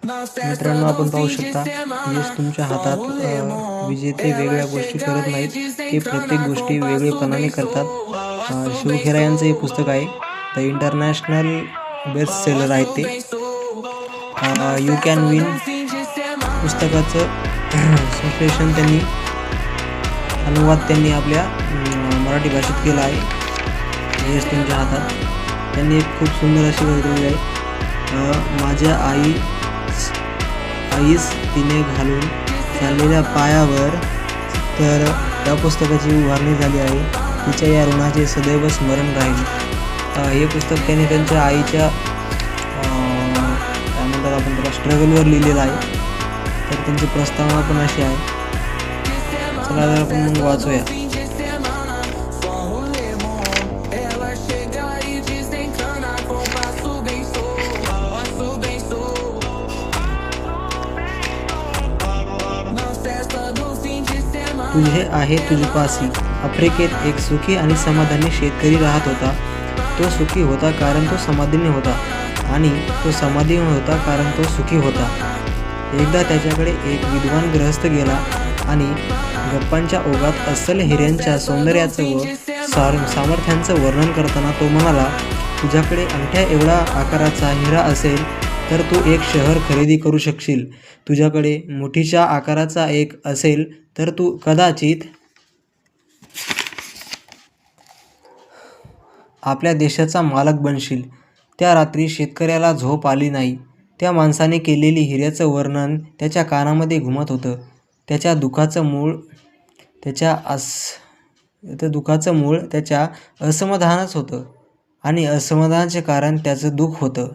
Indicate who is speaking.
Speaker 1: मित्रांनो, आपण पाहू शकता यश तुमच्या हातात. विजेते वेगळ्या गोष्टी करत नाहीत, ते प्रत्येक गोष्टी वेगळेपणाने करतात. शिव खेरा यांचं हे पुस्तक आहे. द इंटरनॅशनल बेस्ट सेलर आहे ते. यू कॅन विन पुस्तकाचं संश्लेषण त्यांनी, अनुवाद त्यांनी आपल्या मराठी भाषेत केला आहे. यश तुमच्या हातात. त्यांनी एक खूप सुंदर अशी कविता आहे. माझ्या आईस तिने घालून चाललेल्या पायावर. तर या पुस्तकाची उभारणी झाली आहे. तिच्या या ऋणाचे सदैव स्मरण राहील. हे पुस्तक त्यांनी त्यांच्या आईच्या काय म्हणतात आपण त्याला स्ट्रगलवर लिहिलेलं आहे. तर त्यांची प्रस्तावना पण अशी आहे. चला तर आपण मग वाचूया. तुझे आहे तुझपासी. आफ्रिकेत एक सुखी आणि समाधानी शेतकरी राहत होता. तो सुखी होता कारण तो समाधानी होता, आणि तो समाधानी होता कारण तो सुखी होता. एकदा त्याच्याकडे एक विद्वान गृहस्थ गेला आणि गप्पांच्या ओघात अस्सल हिऱ्यांच्या सौंदर्याचं व सामर्थ्यांचं वर्णन करताना तो म्हणाला, तुझ्याकडे अंगठ्या एवढा आकाराचा हिरा असेल तर तू एक शहर खरेदी करू शकशील. तुझ्याकडे मुठीच्या आकाराचा एक असेल तर तू कदाचित आपल्या देशाचा मालक बनशील. त्या रात्री शेतकऱ्याला झोप आली नाही. त्या माणसाने केलेली हिऱ्याचं वर्णन त्याच्या कानामध्ये घुमत होतं. त्याच्या दुःखाचं मूळ त्याच्या असमाधानच होतं, आणि असमाधानाचे कारण त्याचं दुःख होतं.